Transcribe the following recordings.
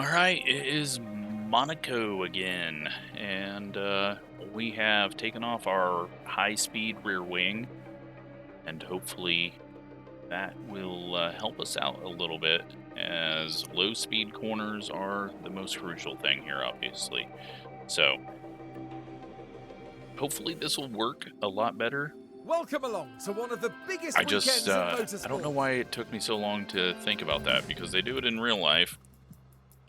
All right, it is Monaco again, and we have taken off our high-speed rear wing, and hopefully that will help us out a little bit, as low-speed corners are the most crucial thing here, obviously. So hopefully this will work a lot better. Welcome along to one of the biggest I just, weekends in motorsport. I don't know why it took me so long to think about that, because they do it in real life.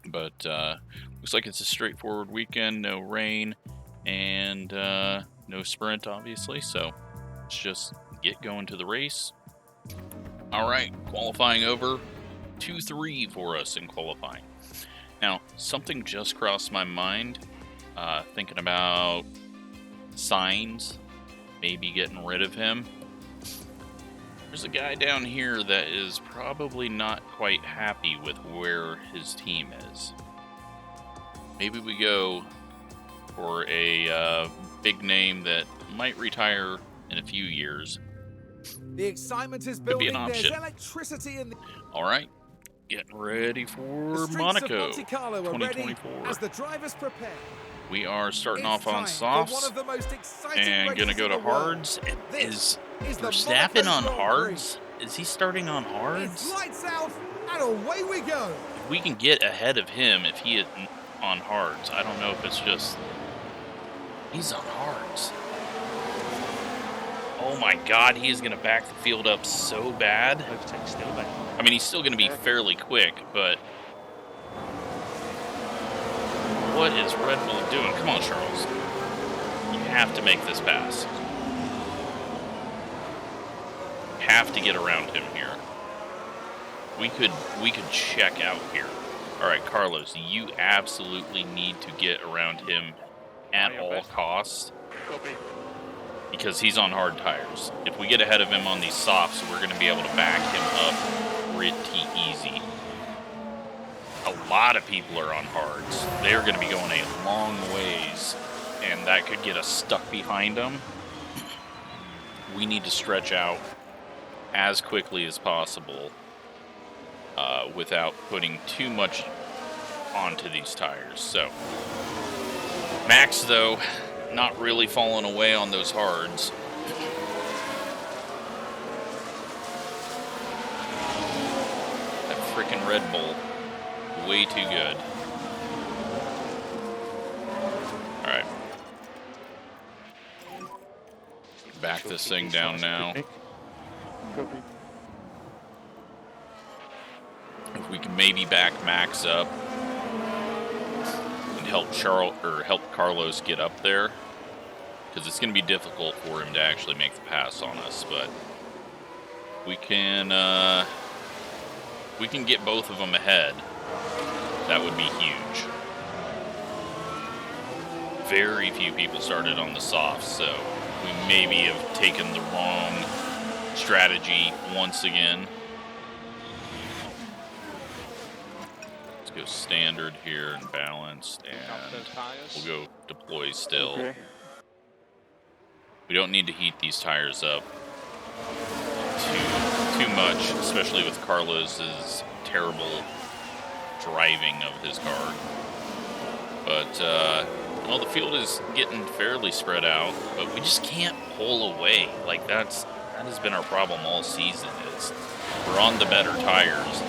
But looks like it's a straightforward weekend, no rain, and no sprint, obviously. So let's just get going to the race. All right, qualifying over 2-3 for us in qualifying. Now, something just crossed my mind, thinking about Signs, maybe getting rid of him. There's a guy down here that is probably not quite happy with where his team is. Maybe we go for a big name that might retire in a few years. The excitement is Could building. be an option. There's electricity in the All right, getting ready for Monaco 2024. as the drivers prepare. We are starting It's off on time for one softs of the most exciting and gonna races go in to the world. hards. This Is the Verstappen Monaco on Grand hards? Is he starting on Prix. hards? It's lights out and away we go. If we can get ahead of him if he is on hards. I don't know if it's just he's on hards. Oh my god, he is going to back the field up so bad. Logitech still there. I mean, he's still going to be fairly quick, but what is Red Bull doing? Come on, Charles. You have to make this pass. Have to get around him here. We could check out here. All right, Carlos, you absolutely need to get around him at all costs. Copy. Because he's on hard tires. If we get ahead of him on these softs, we're going to be able to back him up pretty easy. A lot of people are on hards. They're going to be going a long ways, and that could get us stuck behind them. We need to stretch out as quickly as possible without putting too much onto these tires. So, Max, though, not really falling away on those hards. That freaking Red Bull, way too good. All right. Back this thing down now. Copy. If we can maybe back Max up and help Carlos get up there, because it's going to be difficult for him to actually make the pass on us. But we can get both of them ahead. That would be huge. Very few people started on the softs, so we maybe have taken the wrong strategy once again. Let's go standard here and balanced, and we'll go deploy still. Okay. We don't need to heat these tires up too much, especially with Carlos's terrible driving of his car. But well, the field is getting fairly spread out, but we just can't pull away. Like that has been our problem all season. Is we're on the better tires,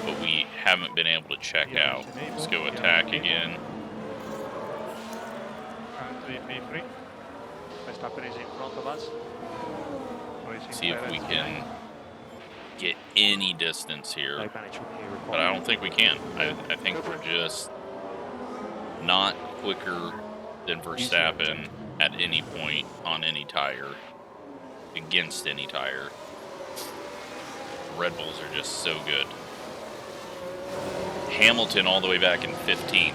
but we haven't been able to check out. Let's go attack again. Currently P3. Verstappen is in front of us. See if we can get any distance here. No manage from here. But I don't think we can. I think we're just not quicker than Verstappen at any point on any tire, against any tire. Red Bulls are just so good. Hamilton all the way back in 15th.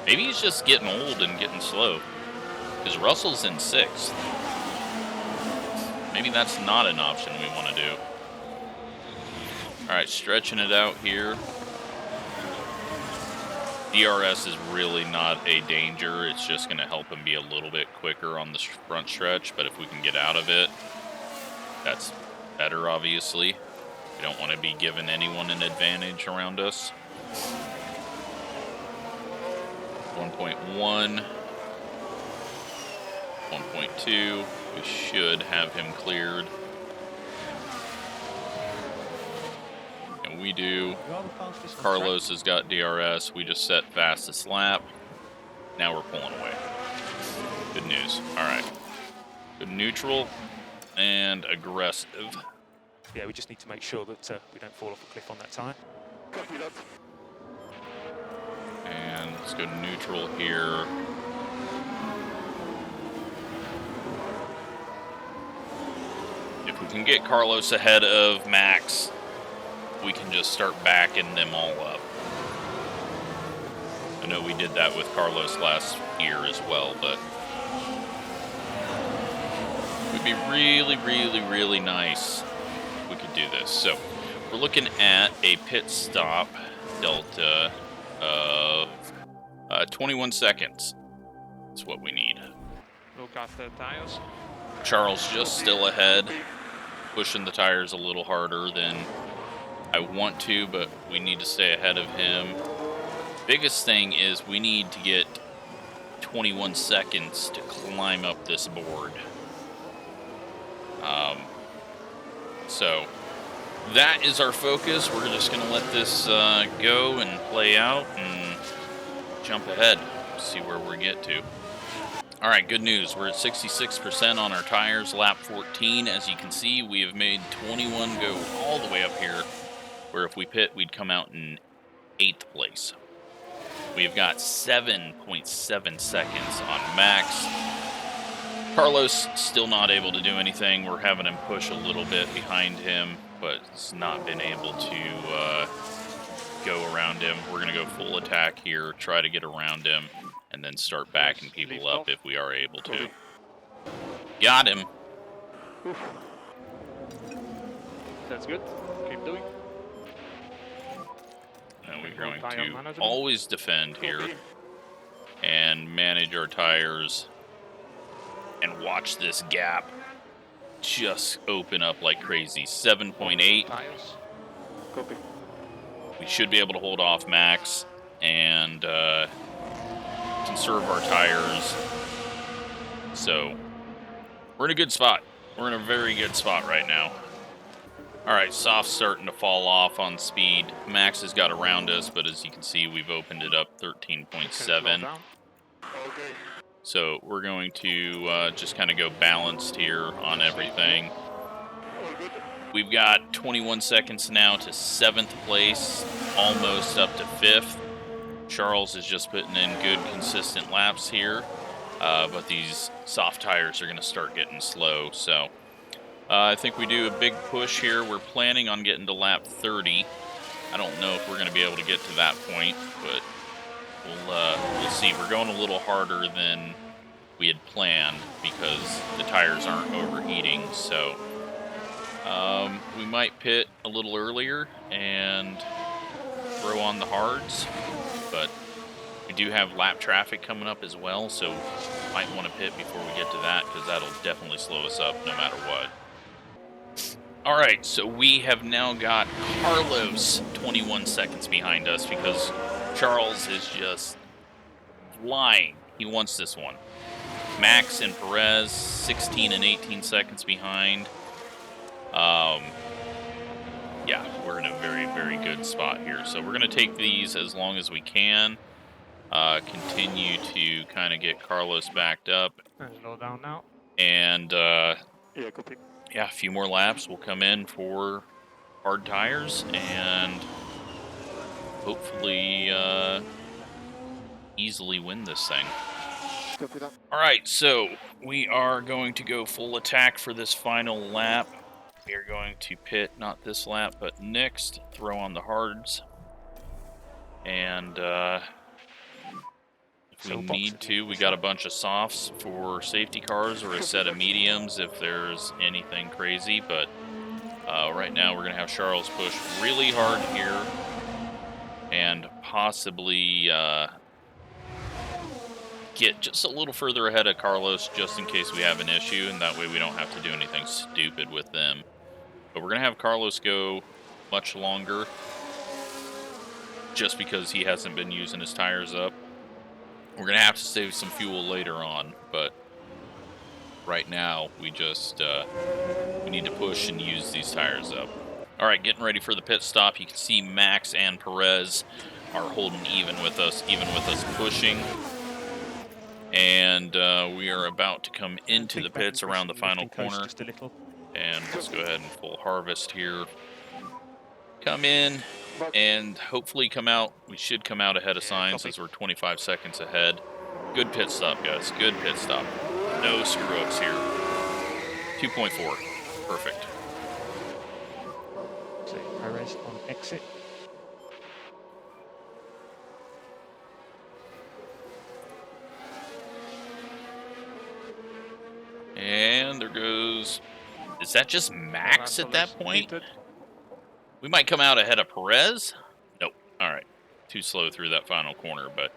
Maybe he's just getting old and getting slow, because Russell's in 6th. Maybe that's not an option we want to do. All right, stretching it out here. DRS is really not a danger. It's just going to help him be a little bit quicker on the front stretch. But if we can get out of it, that's better, obviously. We don't want to be giving anyone an advantage around us. 1.1, 1.2. We should have him cleared. And we do. Carlos has got DRS. We just set fastest lap. Now we're pulling away. Good news. All right. Good neutral and aggressive. Yeah, we just need to make sure that we don't fall off a cliff on that tyre. And let's go neutral here. If we can get Carlos ahead of Max, we can just start backing them all up. I know we did that with Carlos last year as well, but it would be really, really, really nice if we could do this. So we're looking at a pit stop delta of 21 seconds. That's what we need. Look after the tyres. Charles just still ahead, pushing the tires a little harder than I want to, but we need to stay ahead of him. Biggest thing is we need to get 21 seconds to climb up this board. So that is our focus. We're just going to let this go and play out and jump ahead, see where we get to. All right, good news. We're at 66% on our tires, lap 14. As you can see, we have made 21 go all the way up here, where if we pit, we'd come out in 8th place. We've got 7.7 seconds on Max. Carlos still not able to do anything. We're having him push a little bit behind him, but he's not been able to go around him. We're going to go full attack here, try to get around him, and then start backing people up if we are able to. Got him. That's good. Keep doing. And we're going to always defend here and manage our tires and watch this gap just open up like crazy. 7.8. Copy. We should be able to hold off Max and conserve our tires. So we're in a good spot. We're in a very good spot right now. All right, soft's starting to fall off on speed. Max has got around us, but as you can see, we've opened it up 13.7. So we're going to just kind of go balanced here on everything. We've got 21 seconds now to 7th place, almost up to 5th. Charles is just putting in good, consistent laps here, but these soft tires are going to start getting slow. So I think we do a big push here. We're planning on getting to lap 30. I don't know if we're going to be able to get to that point, but we'll see. We're going a little harder than we had planned because the tires aren't overheating. So we might pit a little earlier and throw on the hards, but we do have lap traffic coming up as well, so might want to pit before we get to that because that'll definitely slow us up no matter what. All right, so we have now got Carlos 21 seconds behind us because Charles is just flying. He wants this one. Max and Perez 16 and 18 seconds behind. Yeah, we're in a very, very good spot here. So we're going to take these as long as we can. Continue to kind of get Carlos backed up. Slow down now. And Yeah, copy. yeah, a few more laps. We'll come in for hard tires and hopefully easily win this thing. All right, so we are going to go full attack for this final lap. We are going to pit, not this lap, but next, throw on the hards. And if we need to, we got a bunch of softs for safety cars or a set of mediums if there's anything crazy. But right now, we're going to have Charles push really hard here and possibly get just a little further ahead of Carlos just in case we have an issue, and that way we don't have to do anything stupid with them. But we're going to have Carlos go much longer just because he hasn't been using his tires up. We're going to have to save some fuel later on, but right now we just we need to push and use these tires up. All right, getting ready for the pit stop. You can see Max and Perez are holding even with us pushing. And we are about to come into the pits around the final corner. Just a little. And let's go ahead and full harvest here. Come in and hopefully come out. We should come out ahead of signs as we're 25 seconds ahead. Good pit stop, guys. Good pit stop. No screw-ups here. 2.4. Perfect. So Perez on exit. And there goes... Is that just Max at that point? We might come out ahead of Perez? Nope. All right. Too slow through that final corner, but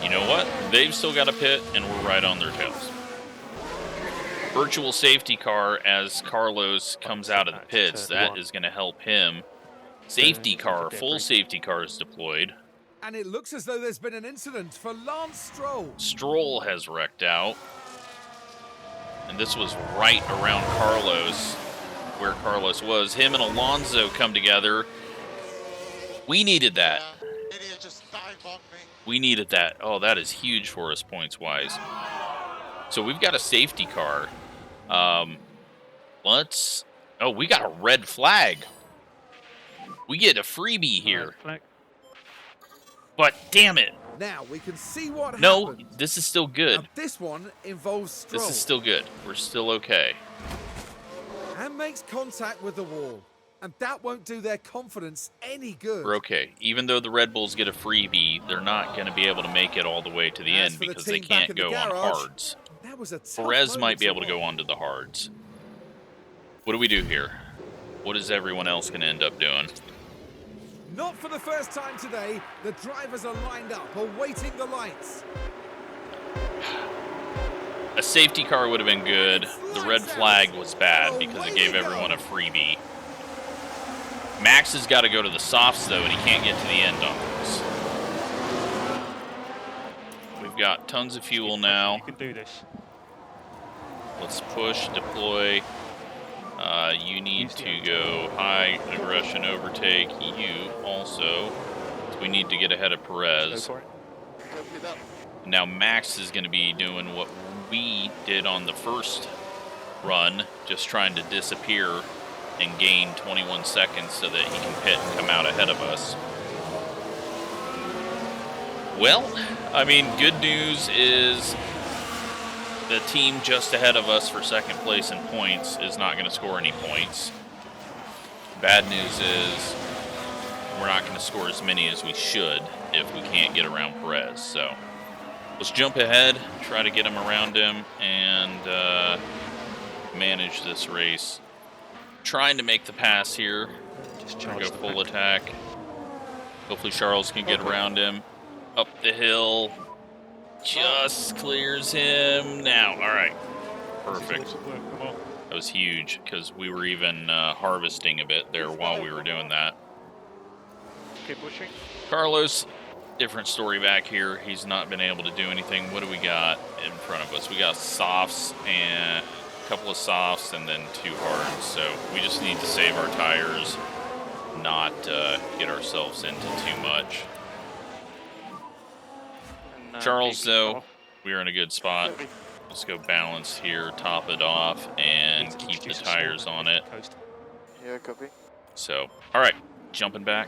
you know what? They've still got a pit, and we're right on their tails. Virtual safety car as Carlos comes out of the pits. That is going to help him. Safety car, full safety car is deployed. And it looks as though there's been an incident for Lance Stroll. Stroll has wrecked out. And this was right around Carlos, where Carlos was. Him and Alonso come together. We needed that. We needed that. Oh, that is huge for us points-wise. So we've got a safety car. Oh, we got a red flag. We get a freebie here. But damn it. Now we can see what No, happened. this is still good. Now, this one involves Stroll. This is still good. We're still okay. And makes contact with the wall. And that won't do their confidence any good. We're okay. Even though the Red Bulls get a freebie, they're not going to be able to make it all the way to the As end for the because they team back can't in the go on garage, hards. That was a tough Perez moment might be to able to go watch. onto the hards. What do we do here? What is everyone else going to end up doing? Not for the first time today, the drivers are lined up, awaiting the lights. A safety car would have been good. The red flag was bad because it gave everyone a freebie. Max has got to go to the softs, though, and he can't get to the end on this. We've got tons of fuel now. You can do this. Let's push, deploy. You need to go high aggression overtake. You also. We need to get ahead of Perez. Go for it. Now Max is going to be doing what we did on the first run, just trying to disappear and gain 21 seconds so that he can pit and come out ahead of us. Well, I mean, good news is the team just ahead of us for second place in points is not going to score any points. Bad news is we're not going to score as many as we should if we can't get around Perez. So let's jump ahead, try to get him around him, and manage this race. Trying to make the pass here. Just Trying charge to go the full back. attack. Hopefully Charles can get around him. Up the hill. Just clears him now. All right. Perfect. Come on. That was huge because we were even harvesting a bit there while we were doing that. Keep pushing. Carlos, different story back here. He's not been able to do anything. What do we got in front of us? We got softs and a couple of softs and then 2 hards. So we just need to save our tires, not get ourselves into too much. And, Charles, keep though, off. we're in a good spot. Let's go balance here, top it off, and Need to keep the introduce a tires small on it. coast. Yeah, copy. So, all right, jumping back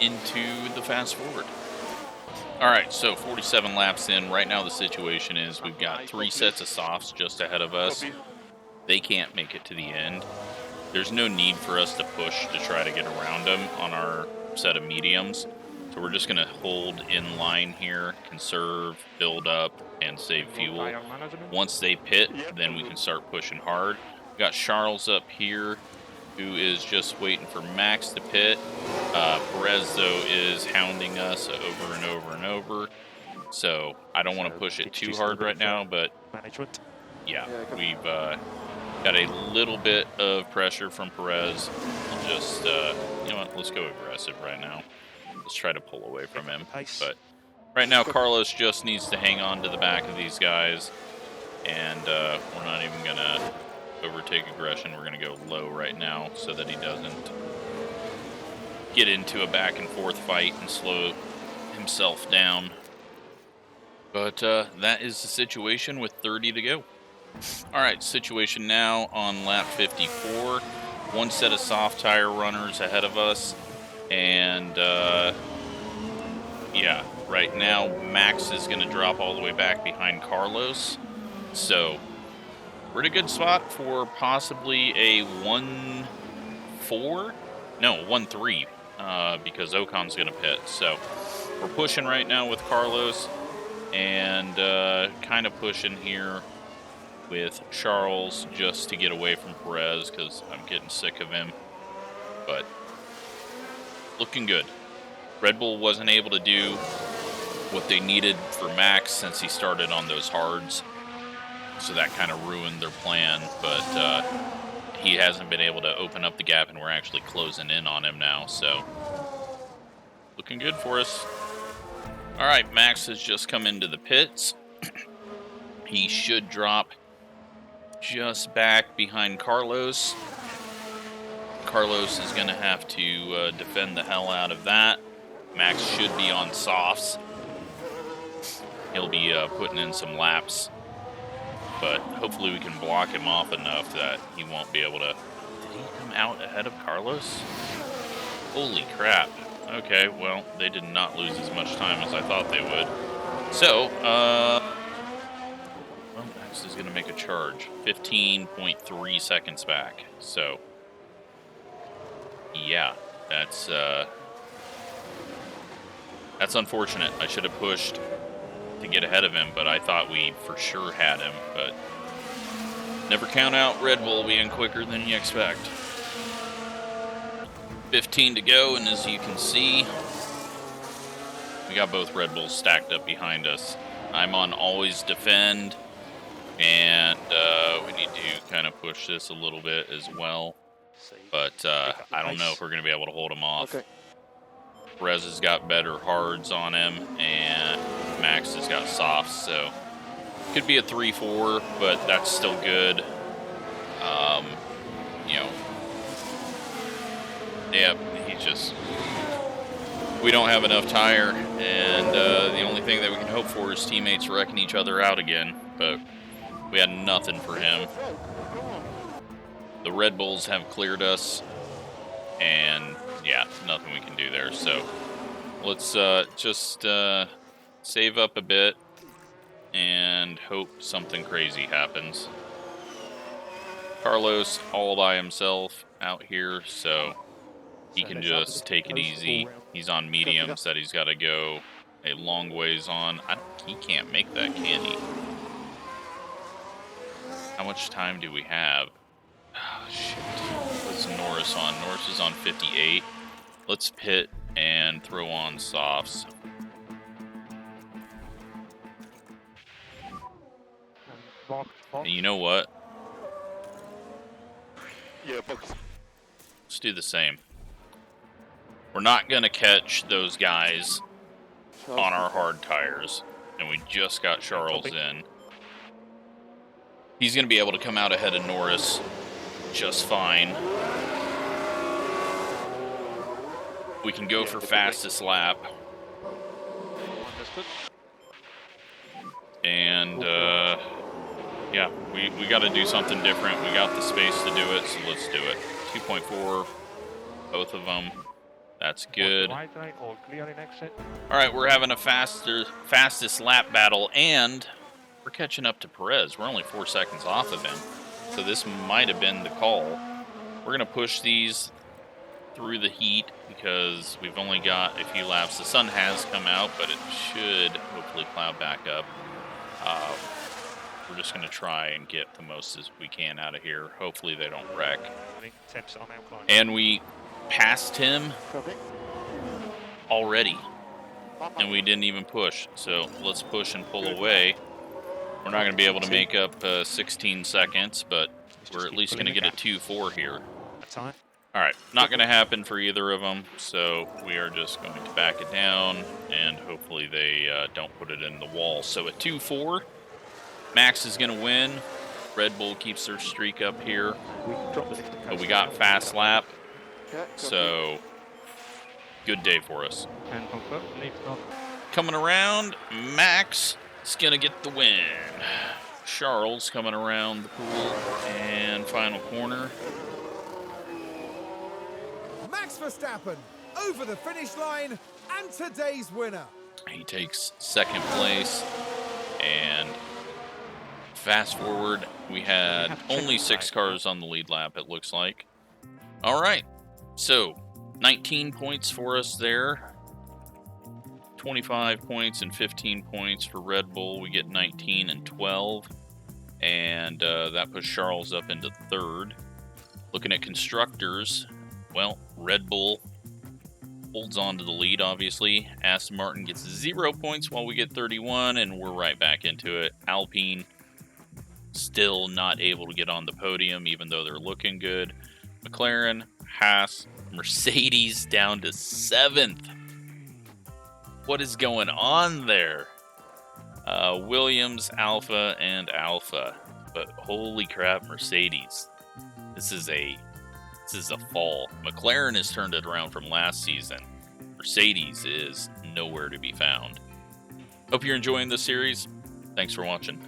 into the fast forward. All right, so 47 laps in. Right now the situation is we've got 3 sets of softs just ahead of us. Copy. They can't make it to the end. There's no need for us to push to try to get around them on our set of mediums. So we're just going to hold in line here, conserve, build up, and save fuel. Tire management. Once they pit, then we can start pushing hard. We've got Charles up here, who is just waiting for Max to pit. Perez, though, is hounding us over and over and over. So I don't want to push it too hard right now, but Management. yeah, we've got a little bit of pressure from Perez. We'll just, you know what, let's go aggressive right now. Let's try to pull away from him. Pace. But Right now, Carlos just needs to hang on to the back of these guys, and we're not even going to overtake aggression. We're going to go low right now so that he doesn't get into a back and forth fight and slow himself down. But that is the situation with 30 to go. All right, situation now on lap 54. One set of soft tire runners ahead of us, and yeah, right now Max is going to drop all the way back behind Carlos. So we're in a good spot for possibly a 1-4? No, 1-3, because Ocon's going to pit. So we're pushing right now with Carlos, and kind of pushing here with Charles just to get away from Perez because I'm getting sick of him. But looking good. Red Bull wasn't able to do what they needed for Max since he started on those hards. So that kind of ruined their plan, but he hasn't been able to open up the gap, and we're actually closing in on him now, so looking good for us. All right, Max has just come into the pits. He should drop just back behind Carlos. Carlos is going to have to defend the hell out of that. Max should be on softs. He'll be putting in some laps, but hopefully we can block him off enough that he won't be able to... Did he come out ahead of Carlos? Holy crap. Okay, well, they did not lose as much time as I thought they would. So, well, Max is going to make a charge. 15.3 seconds back. So, yeah, that's unfortunate. I should have pushed to get ahead of him, but I thought we for sure had him. But never count out Red Bull being quicker than you expect. 15 to go, and as you can see, we got both Red Bulls stacked up behind us. I'm on always defend, and we need to kind of push this a little bit as well. But I don't know if we're going to be able to hold him off. Okay. Perez has got better hards on him, and Max has got softs, so could be a 3-4, but that's still good. You know, yeah, we don't have enough tire, and the only thing that we can hope for is teammates wrecking each other out again, but we had nothing for him. The Red Bulls have cleared us, and yeah, nothing we can do there. So let's just save up a bit and hope something crazy happens. Carlos all by himself out here, so he can just take it easy. He's on medium, said he's got to go a long ways on. He can't make that, can he? How much time do we have? Oh, shit. What's Norris on? Norris is on 58. Let's pit and throw on softs. And you know what? Yeah, box. Let's do the same. We're not going to catch those guys on our hard tires. And we just got Charles in. He's going to be able to come out ahead of Norris just fine. We can go for fastest lap. And, yeah, we got to do something different. We got the space to do it, so let's do it. 2.4, both of them. That's good. All right, we're having a fastest lap battle, and we're catching up to Perez. We're only 4 seconds off of him, so this might have been the call. We're going to push these through the heat because we've only got a few laps. The sun has come out, but it should hopefully cloud back up. We're just going to try and get the most as we can out of here. Hopefully they don't wreck. And we passed him already, and we didn't even push. So let's push and pull away. We're not going to be able to make up 16 seconds, but we're at least going to get a 2-4 here. All right, not going to happen for either of them, so we are just going to back it down and hope hopefully they don't put it in the wall. So at 2-4, Max is going to win. Red Bull keeps their streak up here. We can drop the But we got fast lap, Okay, so good day for us. And confirm, leave not. Coming around, Max is going to get the win. Charles coming around the pool and final corner. Max Verstappen over the finish line and today's winner. He takes second place, and fast forward, we had only 6 cars on the lead lap, it looks like. All right, so 19 points for us there. 25 points and 15 points for Red Bull. We get 19 and 12, and that puts Charles up into third. Looking at constructors, well, Red Bull holds on to the lead, obviously. Aston Martin gets 0 points while we get 31, and we're right back into it. Alpine still not able to get on the podium, even though they're looking good. McLaren, Haas, Mercedes down to 7th. What is going on there? Williams, Alpha, and Alpha. But holy crap, Mercedes. This is a fall. McLaren has turned it around from last season. Mercedes is nowhere to be found. Hope you're enjoying this series. Thanks for watching.